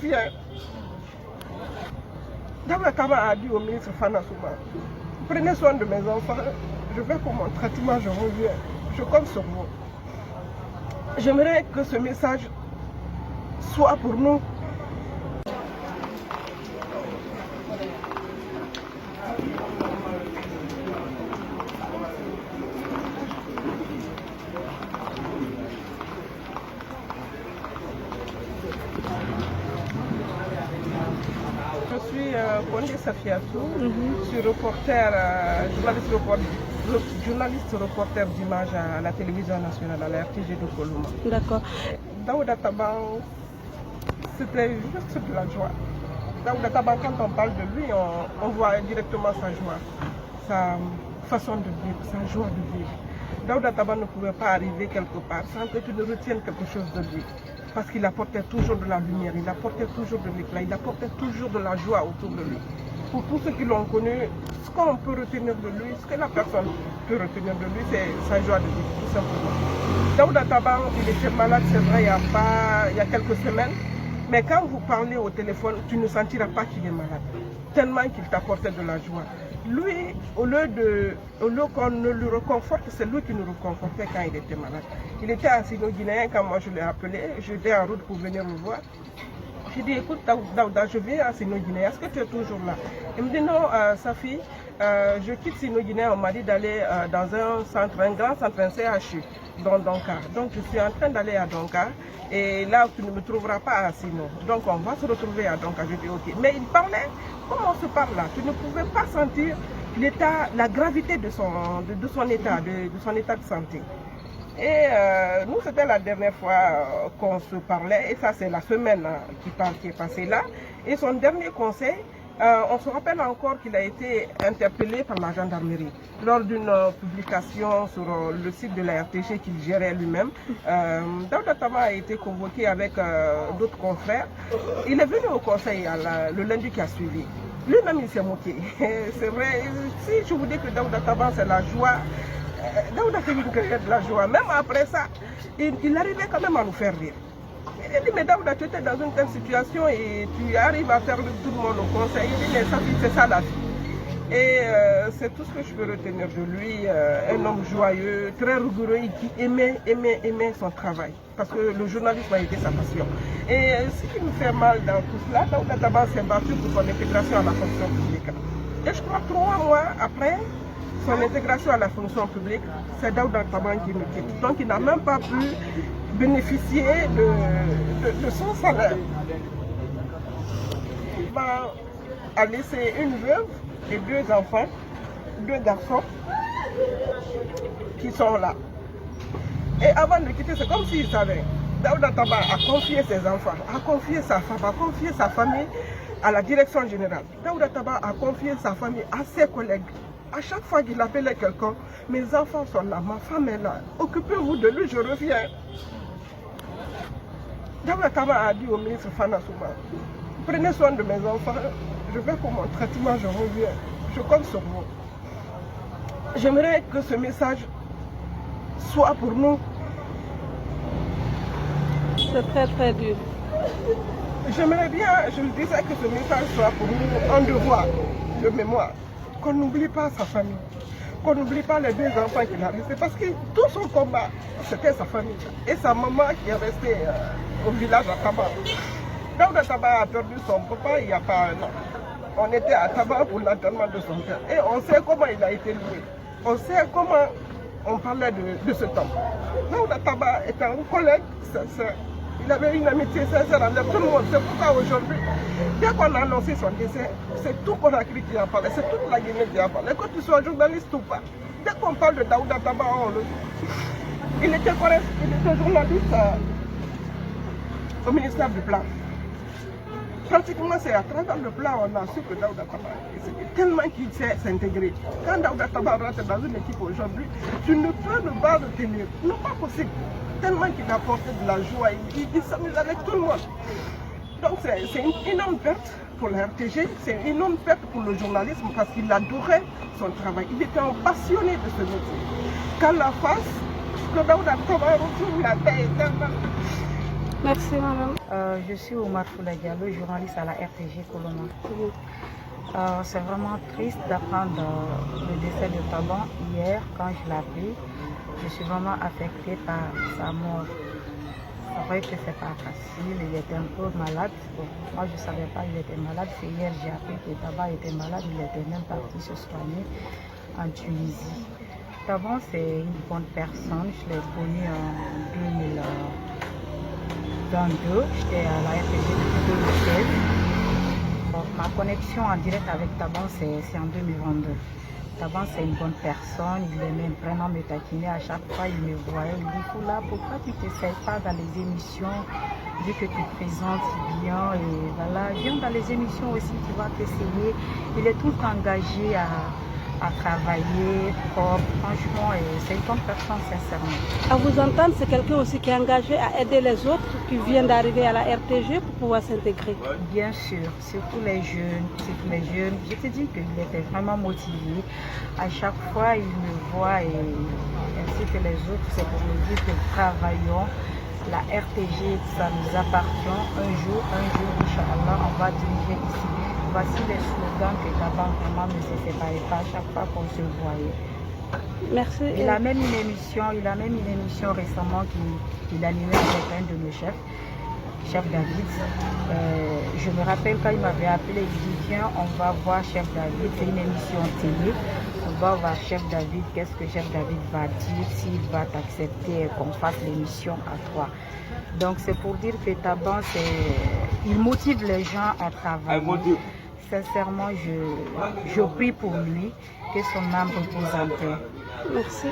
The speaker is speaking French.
reviens. Daouda Taba a dit au ministre Fana Souma, prenez soin de mes enfants, je vais pour mon traitement, je reviens. Je compte sur vous. J'aimerais que ce message soit pour nous. Je suis Kondé Safiatou, je suis reporter, journaliste reporter d'image à la télévision nationale, à la RTG de Colombo. D'accord. Daouda Taba, c'était juste de la joie. Daouda Taba, quand on parle de lui, on voit directement sa joie, sa façon de vivre, sa joie de vivre. Daouda Taba ne pouvait pas arriver quelque part sans que tu ne retiennes quelque chose de lui. Parce qu'il apportait toujours de la lumière, il apportait toujours de l'éclat, il apportait toujours de la joie autour de lui. Pour tous ceux qui l'ont connu, ce qu'on peut retenir de lui, ce que la personne peut retenir de lui, c'est sa joie de vivre, tout simplement. Daouda Taba, il était malade, c'est vrai, il y a quelques semaines, mais quand vous parlez au téléphone, tu ne sentiras pas qu'il est malade, tellement qu'il t'apportait de la joie. Lui, au lieu qu'on ne le reconforte, c'est lui qui nous reconfortait quand il était malade. Il était à Sino-Guinéen quand moi je l'ai appelé, j'étais en route pour venir me voir. J'ai dit, écoute Daouda, je viens à Sino-Guinéen, est-ce que tu es toujours là? Il me dit, non, Safi, je quitte Sino-Guinéen, on m'a dit d'aller dans un grand centre, un CHU, dans Donka. Donc je suis en train d'aller à Donka, et là tu ne me trouveras pas à Sino. Donc on va se retrouver à Donka. Je dis, ok. Mais il parlait, comme on se parle là, tu ne pouvais pas sentir l'état, la gravité de son état, de son état de santé. Et nous, c'était la dernière fois qu'on se parlait, et ça c'est la semaine qui est passée là. Et son dernier conseil, on se rappelle encore qu'il a été interpellé par la gendarmerie lors d'une publication sur le site de la RTG qu'il gérait lui-même. Daouda Taba a été convoqué avec d'autres confrères. Il est venu au conseil le lundi qui a suivi. Lui-même, il s'est moqué. C'est vrai, si je vous dis que Daouda Taba, c'est la joie, Daouda fait une créer de la joie. Même après ça, il arrivait quand même à nous faire rire. Il dit, mais Daouda, tu étais dans une telle situation et tu arrives à faire tout le monde au conseil. Il dit, mais ça, c'est ça la vie. Et c'est tout ce que je peux retenir de lui. Un homme joyeux, très rigoureux et qui aimait son travail. Parce que le journalisme a été sa passion. Et ce qui nous fait mal dans tout cela, Daouda Taba s'est battu pour son intégration à la fonction publique. Et je crois que 3 mois après son intégration à la fonction publique, c'est Daouda Taba qui nous quitte. Donc il n'a même pas pu bénéficier de son salaire. Il a laissé une veuve et 2 enfants, 2 garçons qui sont là. Et avant de quitter, c'est comme s'il savait. Daouda Taba a confié ses enfants, a confié sa femme, a confié sa famille à la direction générale. Daouda Taba a confié sa famille à ses collègues. À chaque fois qu'il appelait quelqu'un, mes enfants sont là, ma femme est là, occupez-vous de lui, je reviens. Daouda Taba a dit au ministre Fana Souma, prenez soin de mes enfants, je vais pour mon traitement, je reviens. Je compte sur vous. J'aimerais que ce message soit pour nous. C'est très très dur. J'aimerais bien, je le disais, que ce message soit pour nous un devoir de mémoire. Qu'on n'oublie pas sa famille. Qu'on n'oublie pas les 2 enfants qu'il a restés. Parce que tout son combat, c'était sa famille. Et sa maman qui est restée au village à Taba. Daouda Taba a perdu son papa il n'y a pas un an. On était à Taba pour l'enterrement de son père. Et on sait comment il a été loué. On sait comment on parlait de cet homme. Daouda Taba était un collègue sincère. Il avait une amitié sincère avec tout le monde. C'est pourquoi aujourd'hui, dès qu'on a annoncé son décès, c'est tout Conakry qui en parlait, c'est toute la Guinée qui en parlait. Que tu sois journaliste ou pas, dès qu'on parle de Daouda Taba, on le dit. Il était journaliste au ministère du Plan. Pratiquement, c'est à travers le plan on a su que Daouda Taba est tellement qu'il sait s'intégrer. Quand Daouda Taba rentre dans une équipe aujourd'hui, tu ne peux ne pas retenir. Non, pas possible. Tellement qu'il apportait de la joie, il s'amuse avec tout le monde. Donc c'est une énorme perte pour la RTG, c'est une énorme perte pour le journalisme parce qu'il adorait son travail. Il était un passionné de ce métier. Quand la face, que Daouda Taba retrouve la paix éternelle, Merci, madame. Je suis Omar Foula-Diallo, journaliste à la RTG Coloma. C'est vraiment triste d'apprendre le décès de Taban hier quand je l'ai appris. Je suis vraiment affectée par sa mort. C'est vrai que c'est pas facile, il était un peu malade. Bon, moi je ne savais pas qu'il était malade. C'est hier j'ai appris que Taban était malade, il était même parti se soigner en Tunisie. Taban c'est une bonne personne, je l'ai connu en 2022, j'étais à la RPG depuis 2016. Bon, ma connexion en direct avec Taban c'est en 2022. Taban c'est une bonne personne, il aimait vraiment me taquiner à chaque fois, il me voyait, il dit Foula, pourquoi tu ne t'essayes pas dans les émissions, vu que tu présentes si bien, et voilà, viens dans les émissions aussi, tu vas t'essayer. Il est tout engagé à travailler, propre, franchement, et c'est une bonne personne sincèrement. À vous entendre, c'est quelqu'un aussi qui est engagé à aider les autres qui viennent d'arriver à la RTG pour pouvoir s'intégrer. Bien sûr, surtout les jeunes, je te dis qu'il était vraiment motivé. À chaque fois, il me voit et ainsi que les autres, c'est pour me dire que travaillons. La RTG, ça nous appartient. Un jour, Inch'Allah, on va diriger ici. Voici les slogans que Taban vraiment ne se séparait pas à chaque fois qu'on se voyait. Merci. Il a même une émission récemment qu'il animait avec un de nos chefs, Chef David. Je me rappelle quand il m'avait appelé, il dit viens, on va voir Chef David, c'est une émission télé. On va voir Chef David, qu'est-ce que Chef David va dire, s'il va t'accepter qu'on fasse l'émission à toi. Donc c'est pour dire que Taban, il motive les gens à travailler. Sincèrement, je prie pour lui, que son âme repose en paix. Merci.